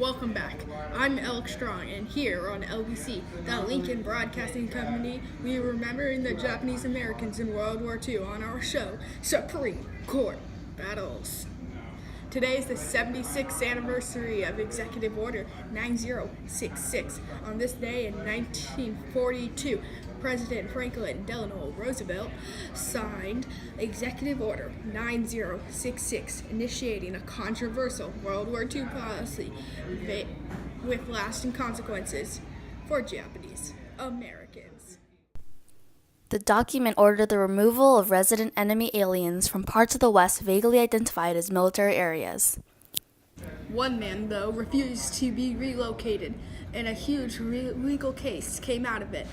Welcome back. I'm Alex Strong, and here on LBC, the Lincoln Broadcasting Company, we are remembering the Japanese Americans in World War II on our show, Supreme Court Battles. Today is the 76th anniversary of Executive Order 9066. On this day in 1942, President Franklin Delano Roosevelt signed Executive Order 9066, initiating a controversial World War II policy with lasting consequences for Japanese Americans. The document ordered the removal of resident enemy aliens from parts of the West vaguely identified as military areas. One man, though, refused to be relocated, and a huge legal case came out of it.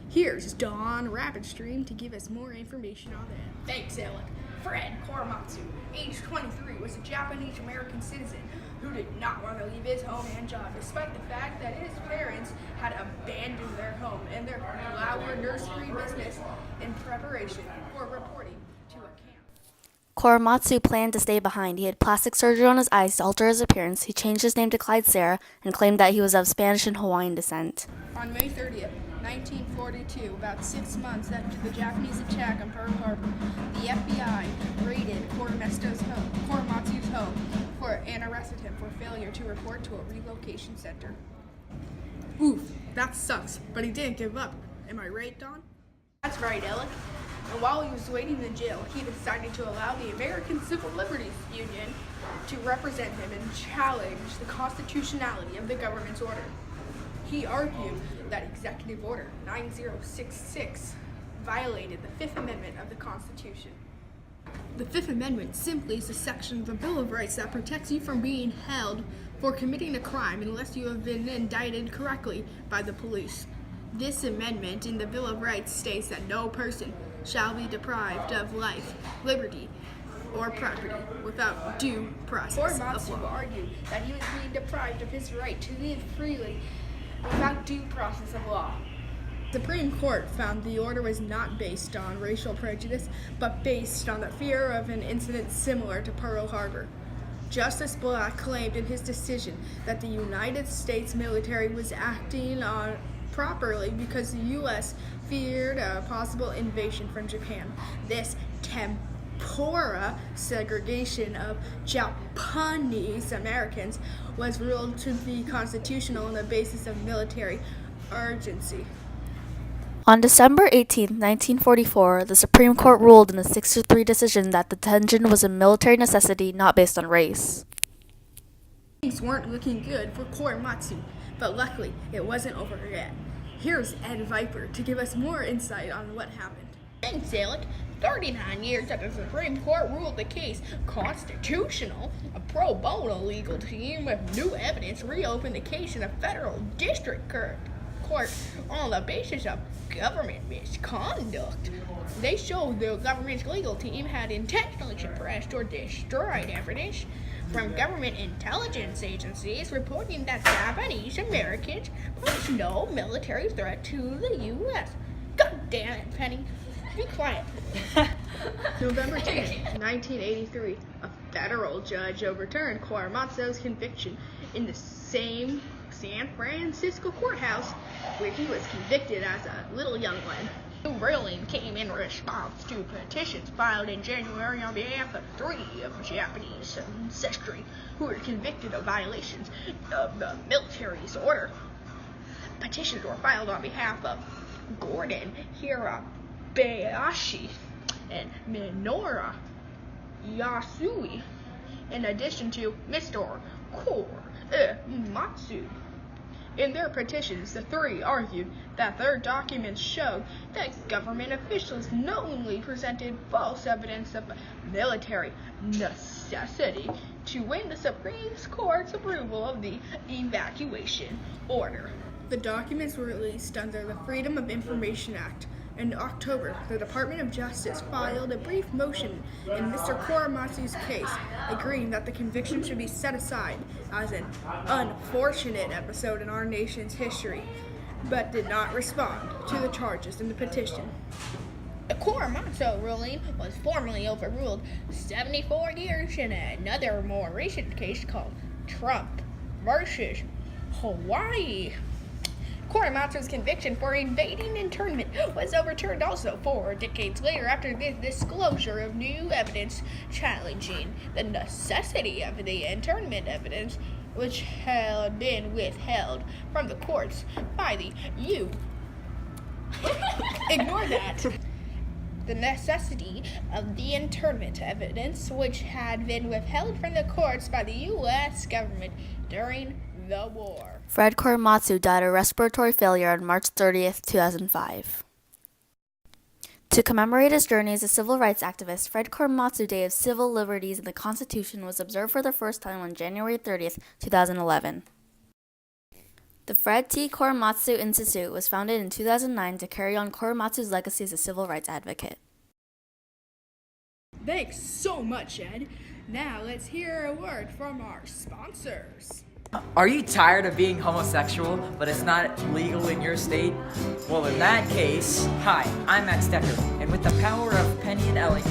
Here's Don Rapidstream to give us more information on that. Thanks, Alec. Fred Korematsu, age 23, was a Japanese-American citizen who did not want to leave his home and job, despite the fact that his parents had abandoned their home and their flower nursery business in preparation for reporting to a camp. Korematsu planned to stay behind. He had plastic surgery on his eyes to alter his appearance. He changed his name to Clyde Sarah and claimed that he was of Spanish and Hawaiian descent. On May 30th, 1942, about 6 months after the Japanese attack on Pearl Harbor, the FBI raided Korematsu's home and arrested him for failure to report to a relocation center. Oof, that sucks, but he didn't give up. Am I right, Don? That's right, Alec. And while he was waiting in jail, he decided to allow the American Civil Liberties Union to represent him and challenge the constitutionality of the government's order. He argued that Executive Order 9066 violated the Fifth Amendment of the Constitution. The Fifth Amendment simply is a section of the Bill of Rights that protects you from being held for committing a crime unless you have been indicted correctly by the police. This amendment in the Bill of Rights states that no person shall be deprived of life, liberty, or property without due process of law. Argued that he was being deprived of his right to live freely without due process of law. The Supreme Court found the order was not based on racial prejudice, but based on the fear of an incident similar to Pearl Harbor. Justice Black claimed in his decision that the United States military was acting properly because the U.S. feared a possible invasion from Japan. This tempora segregation of Japanese Americans was ruled to be constitutional on the basis of military urgency. On December 18, 1944, the Supreme Court ruled in a 6-3 decision that detention was a military necessity not based on race. Things weren't looking good for Korematsu, but luckily it wasn't over yet. Here's Ed Viper to give us more insight on what happened. Thanks, Alec. 39 years after the Supreme Court ruled the case constitutional, a pro bono legal team with new evidence reopened the case in a federal district court on the basis of government misconduct. They showed the government's legal team had intentionally suppressed or destroyed evidence from government intelligence agencies reporting that Japanese Americans pose no military threat to the U.S. God damn it, Penny. Be quiet. November 10, 1983, a federal judge overturned Korematsu's conviction in the same San Francisco courthouse where he was convicted as a little young one. The ruling came in response to petitions filed in January on behalf of 3 of Japanese ancestry who were convicted of violations of the military's order. Petitions were filed on behalf of Gordon Hirabayashi and Minoru Yasui, in addition to Mr. Korematsu. In their petitions, the 3 argued that their documents showed that government officials knowingly presented false evidence of military necessity to win the Supreme Court's approval of the evacuation order. The documents were released under the Freedom of Information Act. In October, the Department of Justice filed a brief motion in Mr. Korematsu's case, agreeing that the conviction should be set aside as an unfortunate episode in our nation's history, but did not respond to the charges in the petition. The Korematsu ruling was formally overruled 74 years in another more recent case called Trump versus Hawaii. Korematsu's conviction for evading internment was overturned also 4 decades later after the disclosure of new evidence challenging the necessity of the internment evidence, which had been withheld from the courts by the U. Ignore that. The necessity of the internment evidence, which had been withheld from the courts by the U.S. government during the war. Fred Korematsu died of respiratory failure on March 30th, 2005. To commemorate his journey as a civil rights activist, Fred Korematsu Day of Civil Liberties in the Constitution was observed for the first time on January 30th, 2011. The Fred T. Korematsu Institute was founded in 2009 to carry on Korematsu's legacy as a civil rights advocate. Thanks so much, Ed. Now let's hear a word from our sponsors. Are you tired of being homosexual, but it's not legal in your state? Well, in that case, hi, I'm Max Decker, and with the power of Penny and Ellie,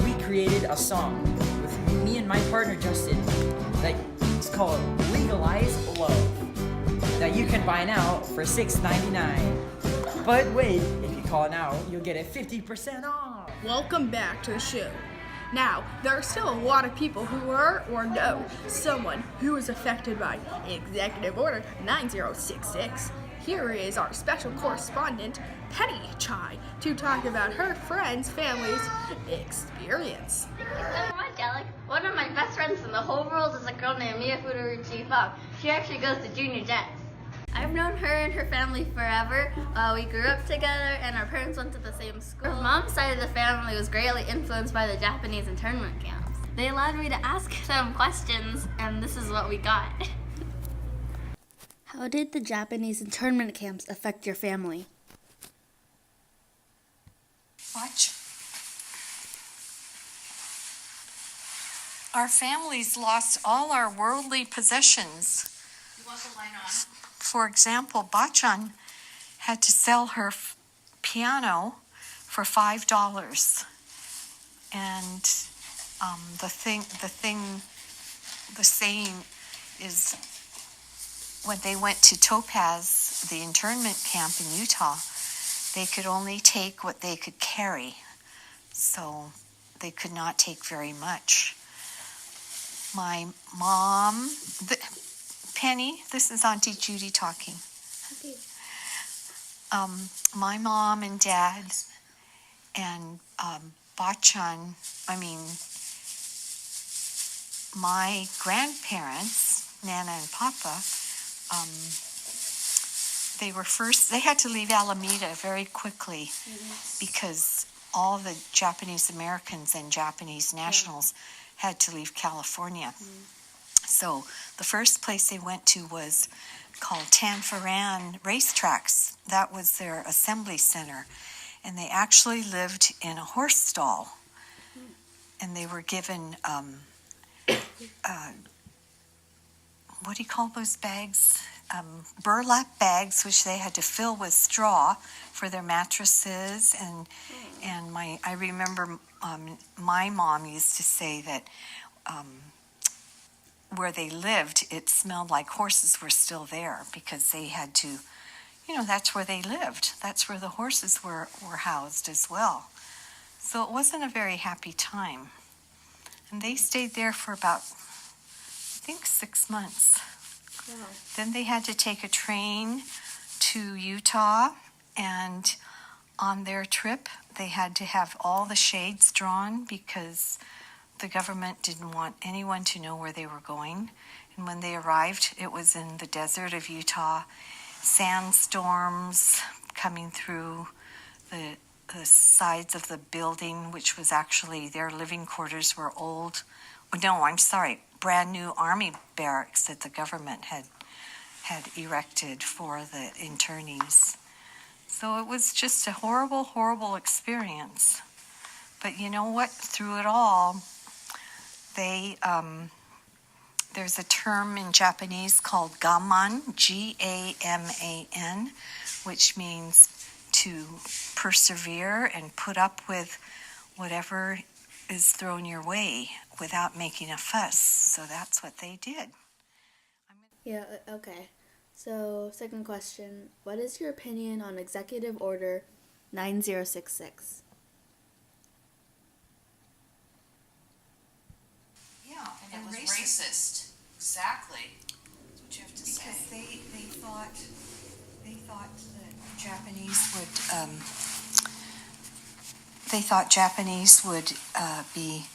we created a song with me and my partner Justin that's called Legalize Love, that you can buy now for $6.99. But wait, if you call now, you'll get it 50% off. Welcome back to the show. Now, there are still a lot of people who are or know someone who is affected by Executive Order 9066. Here is our special correspondent, Penny Chai, to talk about her friend's family's experience. Thanks so much, Alec. One of my best friends in the whole world is a girl named Mia Furuichi Fong. She actually goes to junior jets. I've known her and her family forever. We grew up together and our parents went to the same school. Her mom's side of the family was greatly influenced by the Japanese internment camps. They allowed me to ask them questions, and this is what we got. How did the Japanese internment camps affect your family? Watch. Our families lost all our worldly possessions. You want the line on? For example, Bachan had to sell her piano for $5, and the saying is, when they went to Topaz, the internment camp in Utah, they could only take what they could carry, so they could not take very much. My mom, Penny, this is Auntie Judy talking. Okay. My mom and dad and Bachan, my grandparents, Nana and Papa, they had to leave Alameda very quickly because all the Japanese Americans and Japanese nationals had to leave California. So the first place they went to was called Tanforan Racetracks. That was their assembly center. And they actually lived in a horse stall. And they were given, what do you call those bags? Burlap bags, which they had to fill with straw for their mattresses. And I remember my mom used to say that where they lived, it smelled like horses were still there because they had to, that's where they lived. That's where the horses were housed as well. So it wasn't a very happy time. And they stayed there for about, I think, 6 months. Wow. Then they had to take a train to Utah, and on their trip, they had to have all the shades drawn because the government didn't want anyone to know where they were going. And when they arrived, it was in the desert of Utah, sandstorms coming through the sides of the building, which was actually their living quarters were brand new army barracks that the government had erected for the internees. So it was just a horrible, horrible experience. But you know what? Through it all, there's a term in Japanese called gaman, G-A-M-A-N, which means to persevere and put up with whatever is thrown your way without making a fuss. So that's what they did. Yeah, okay. So, second question. What is your opinion on Executive Order 9066? Yeah, And it was racist. Exactly. That's what you have to say. because they thought that Japanese would be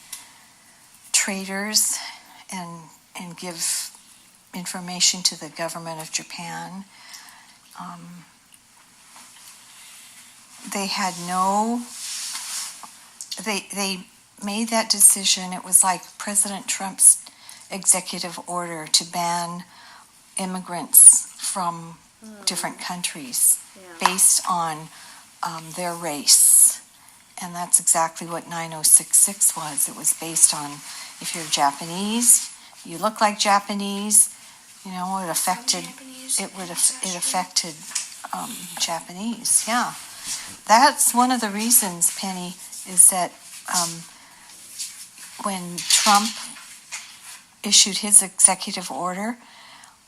traitors and give information to the government of Japan. They had no. They made that decision. It was like President Trump's executive order to ban immigrants from different countries based on their race. And that's exactly what 9066 was. It was based on if you're Japanese, you look like Japanese, it affected Japanese. Yeah. That's one of the reasons, Penny, is that when Trump issued his executive order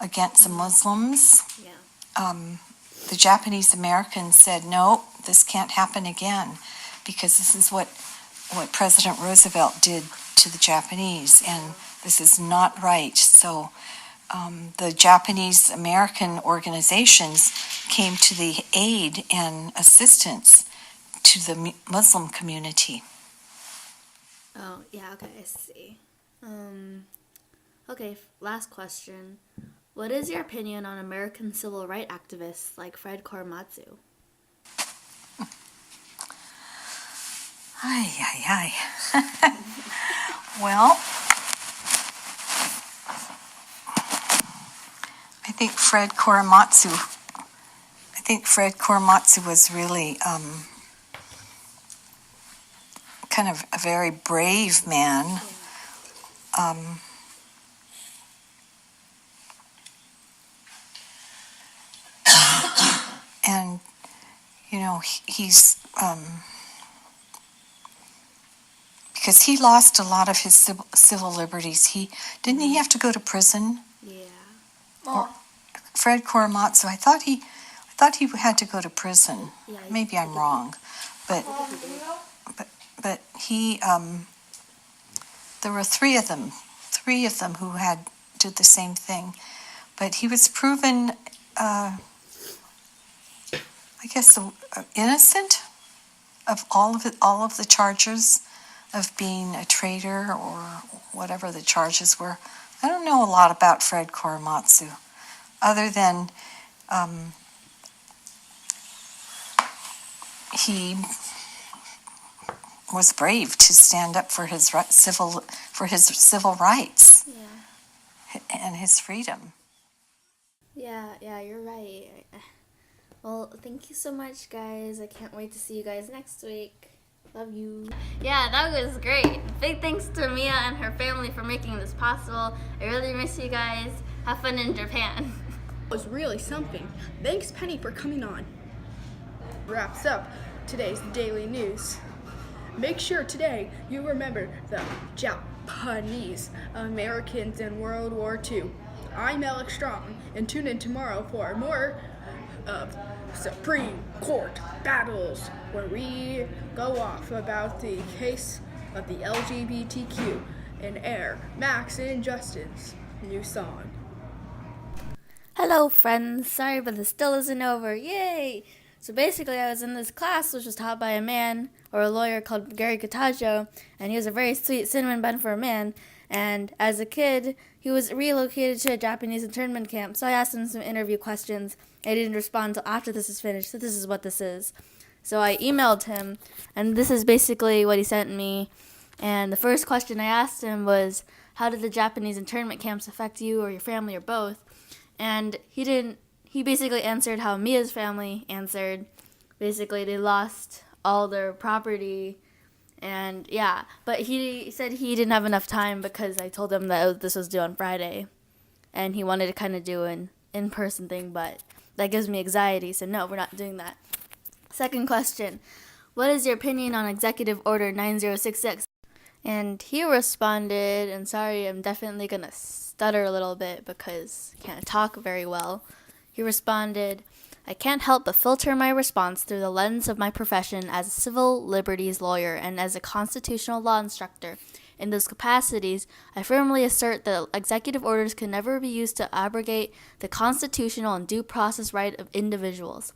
against the Muslims, the Japanese Americans said, no, this can't happen again, because this is what President Roosevelt did to the Japanese, and this is not right. So the Japanese American organizations came to the aid and assistance to the Muslim community. Oh, yeah, okay, I see. Okay, last question. What is your opinion on American civil rights activists like Fred Korematsu? Ay, ay, ay. Well, I think Fred Korematsu was really kind of a very brave man. And, he's because he lost a lot of his civil liberties. Didn't he have to go to prison? Yeah. Well, Fred Korematsu, I thought he had to go to prison. Yeah, Maybe I'm wrong, but he there were three of them who did the same thing, but he was proven I guess innocent of all of the charges of being a traitor or whatever the charges were. I don't know a lot about Fred Korematsu, other than he was brave to stand up for his civil rights and his freedom. Yeah, you're right. Well, thank you so much, guys. I can't wait to see you guys next week. Love you. Yeah, that was great. Big thanks to Mia and her family for making this possible. I really miss you guys. Have fun in Japan. It was really something. Thanks, Penny, for coming on. Wraps up today's daily news. Make sure today you remember the Japanese Americans in World War II. I'm Alex Strong, and tune in tomorrow for more of Supreme Court battles, where we go off about the case of the LGBTQ and air Max and Justin's new song. Hello, friends. Sorry, but this still isn't over. Yay! So basically, I was in this class which was taught by a man, or a lawyer, called Gary Cottaggio, and he was a very sweet cinnamon bun for a man. And as a kid, he was relocated to a Japanese internment camp, so I asked him some interview questions. I didn't respond until after this is finished, so this is what this is. So I emailed him, and this is basically what he sent me. And the first question I asked him was, how did the Japanese internment camps affect you or your family or both? And he basically answered how Mia's family answered. Basically, they lost all their property. And yeah, but he said he didn't have enough time because I told him that this was due on Friday. And he wanted to kind of do an in-person thing, but that gives me anxiety, so no, we're not doing that. Second question, what is your opinion on Executive Order 9066? And he responded, and sorry, I'm definitely going to stutter a little bit because I can't talk very well. He responded, I can't help but filter my response through the lens of my profession as a civil liberties lawyer and as a constitutional law instructor. In those capacities, I firmly assert that executive orders can never be used to abrogate the constitutional and due process right of individuals.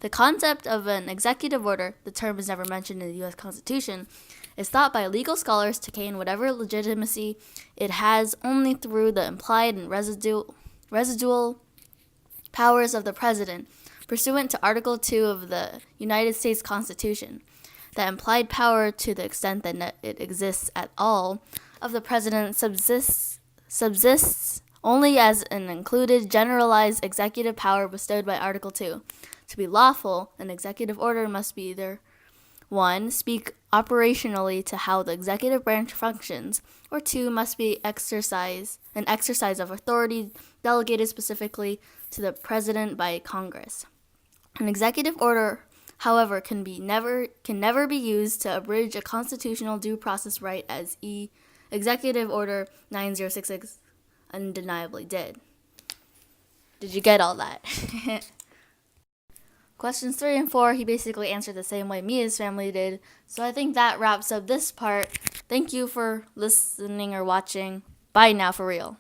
The concept of an executive order, the term is never mentioned in the U.S. Constitution, is thought by legal scholars to gain whatever legitimacy it has only through the implied and residual powers of the President, pursuant to Article 2 of the United States Constitution. That implied power, to the extent that it exists at all, of the President subsists only as an included generalized executive power bestowed by Article 2. To be lawful, an executive order must be either 1. Speak operationally to how the executive branch functions, or 2. Must be an exercise of authority delegated specifically to the President by Congress. An executive order, however, can never be used to abridge a constitutional due process right as Executive Order 9066 undeniably did. Did you get all that? Questions 3 and 4, he basically answered the same way me and his family did. So I think that wraps up this part. Thank you for listening or watching. Bye now for real.